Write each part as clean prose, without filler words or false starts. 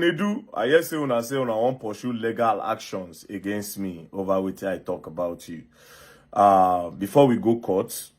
Nedu, I hear say una want pursue legal actions against me over which I talk about you. Before we go court,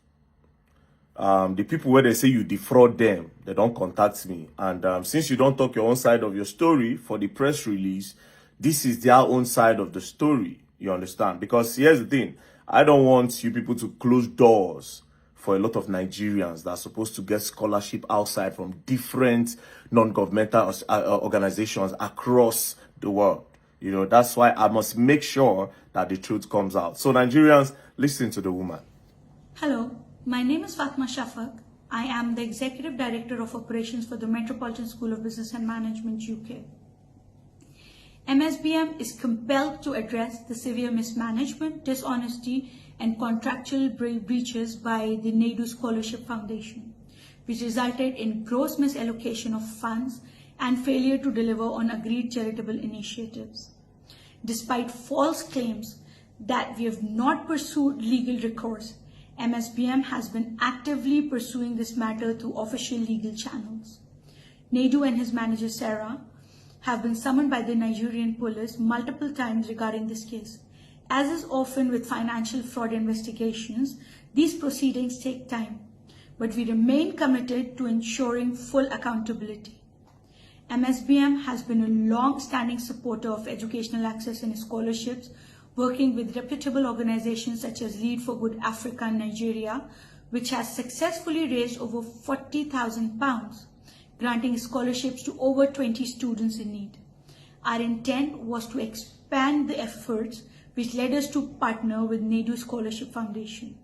the people where they say you defraud them, they don't contact me. And since you don't talk your own side of your story for the press release, this is their own side of the story. You understand? Because here's the thing. I don't want you people to close doors for a lot of Nigerians that are supposed to get scholarship outside from different non-governmental organizations across the world. You know, that's why I must make sure that the truth comes out. So Nigerians, listen to the woman. Hello, my name is Fatma Shafak. I am the Executive Director of Operations for the Metropolitan School of Business and Management, UK. MSBM is compelled to address the severe mismanagement, dishonesty, and contractual breaches by the Nedu Scholarship Foundation, which resulted in gross misallocation of funds and failure to deliver on agreed charitable initiatives. Despite false claims that we have not pursued legal recourse, MSBM has been actively pursuing this matter through official legal channels. Nedu and his manager Sarah have been summoned by the Nigerian police multiple times regarding this case. As is often with financial fraud investigations, these proceedings take time, but we remain committed to ensuring full accountability. MSBM has been a long-standing supporter of educational access and scholarships, working with reputable organizations such as Lead for Good Africa in Nigeria, which has successfully raised over £40,000, granting scholarships to over 20 students in need. Our intent was to expand the efforts, which led us to partner with Nedu Scholarship Foundation.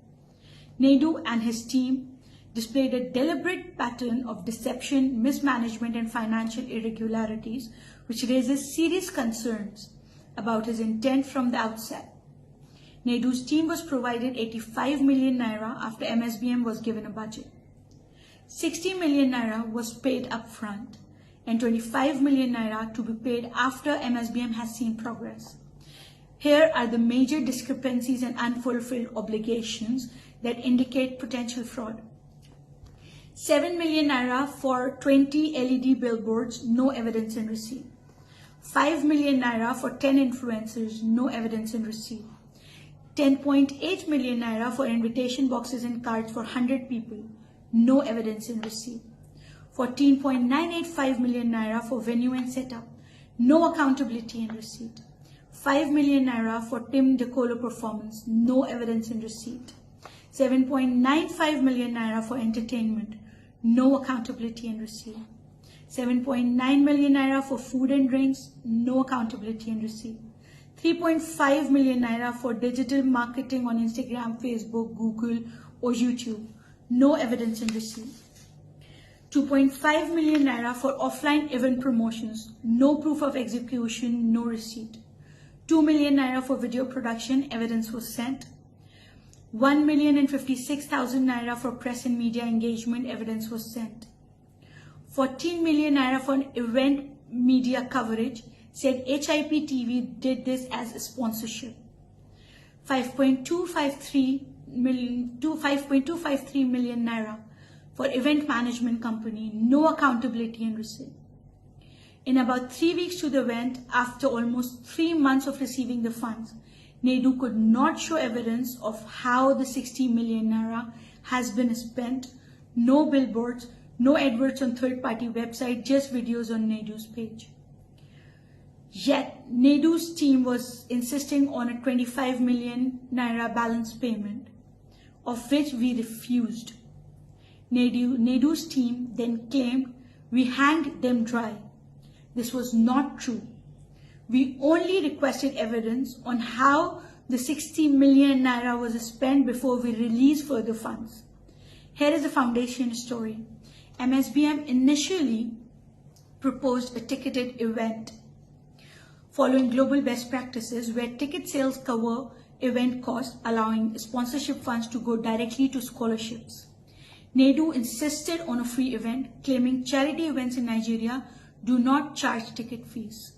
Nedu and his team displayed a deliberate pattern of deception, mismanagement, and financial irregularities, which raises serious concerns about his intent from the outset. Nedu's team was provided 85 million naira after MSBM was given a budget. 60 million naira was paid upfront and 25 million naira to be paid after MSBM has seen progress. Here are the major discrepancies and unfulfilled obligations that indicate potential fraud. 7 million naira for 20 LED billboards, no evidence in receipt. 5 million naira for 10 influencers, no evidence in receipt. 10.8 million naira for invitation boxes and cards for 100 people, no evidence in receipt. 14.985 million naira for venue and setup, no accountability in receipt. 5 million naira for Tim Decolo performance, no evidence in receipt. 7.95 million naira for entertainment, no accountability in receipt. 7.9 million naira for food and drinks, no accountability in receipt. 3.5 million naira for digital marketing on Instagram, Facebook, Google, or YouTube, no evidence in receipt. 2.5 million naira for offline event promotions, no proof of execution, no receipt. 2 million naira for video production, evidence was sent. 1,056,000 naira for press and media engagement, evidence was sent. 14 million naira for event media coverage, said HIP TV did this as a sponsorship. 5.253 million naira for event management company, no accountability and receipt. In about 3 weeks to the event, after almost 3 months of receiving the funds, Nedu could not show evidence of how the 60 million naira has been spent. No billboards, no adverts on third-party website, just videos on Nedu's page. Yet, Nedu's team was insisting on a 25 million naira balance payment, of which we refused. Nedu's team then claimed we hanged them dry. This was not true. We only requested evidence on how the 60 million naira was spent before we released further funds. Here is the foundation story. MSBM initially proposed a ticketed event following global best practices where ticket sales cover event costs, allowing sponsorship funds to go directly to scholarships. Nedu insisted on a free event, claiming charity events in Nigeria do not charge ticket fees.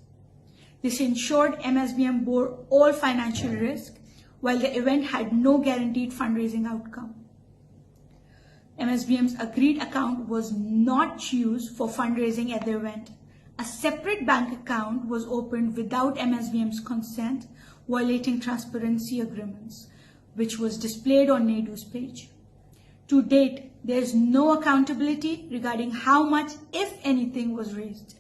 This ensured MSBM bore all financial risk, while the event had no guaranteed fundraising outcome. MSBM's agreed account was not used for fundraising at the event. A separate bank account was opened without MSBM's consent, violating transparency agreements, which was displayed on Nedu's page. To date, there is no accountability regarding how much, if anything, was raised.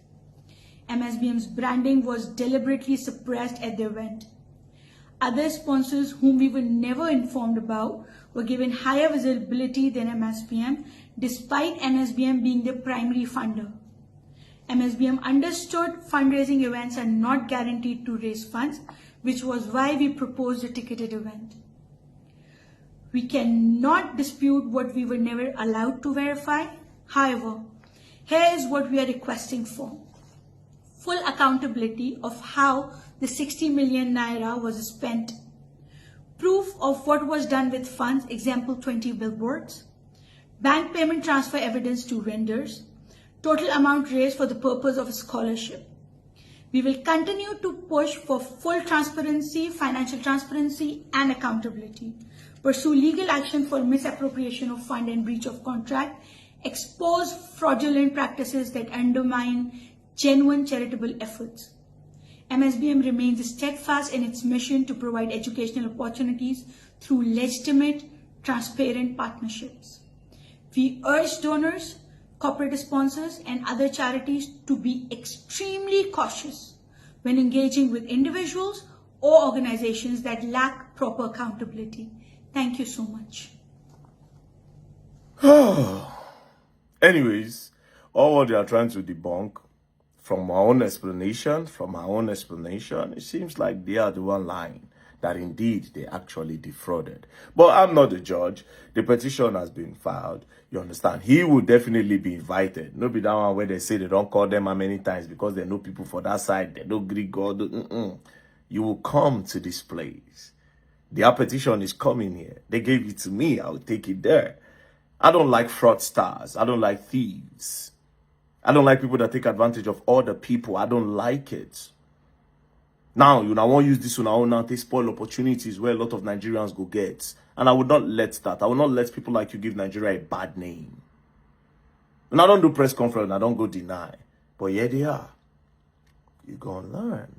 MSBM's branding was deliberately suppressed at the event. Other sponsors whom we were never informed about were given higher visibility than MSBM, despite MSBM being the primary funder. MSBM understood fundraising events are not guaranteed to raise funds, which was why we proposed a ticketed event. We cannot dispute what we were never allowed to verify. However, here is what we are requesting for. Full accountability of how the 60 million naira was spent. Proof of what was done with funds, example 20 billboards. Bank payment transfer evidence to vendors. Total amount raised for the purpose of a scholarship. We will continue to push for full transparency, financial transparency, and accountability. Pursue legal action for misappropriation of fund and breach of contract. Expose fraudulent practices that undermine genuine charitable efforts. MSBM remains steadfast in its mission to provide educational opportunities through legitimate, transparent partnerships. We urge donors, corporate sponsors, and other charities to be extremely cautious when engaging with individuals or organizations that lack proper accountability. Thank you so much. Anyways, all what they are trying to debunk from my own explanation, it seems like they are the one lying, that indeed they actually defrauded. But I'm not the judge. The petition has been filed. You understand? He will definitely be invited. No be that one where they say they don't call them how many times because they know people for that side. They don't greet God. You will come to this place. Their petition is coming here. They gave it to me. I'll take it there. I don't like fraudsters. I don't like thieves. I don't like people that take advantage of other people. I don't like it. Now, you know, I won't use this one now to spoil opportunities where a lot of Nigerians go get. And I would not let that. I will not let people like you give Nigeria a bad name. And I don't do press conference. I don't go deny. But here they are. You're going to learn.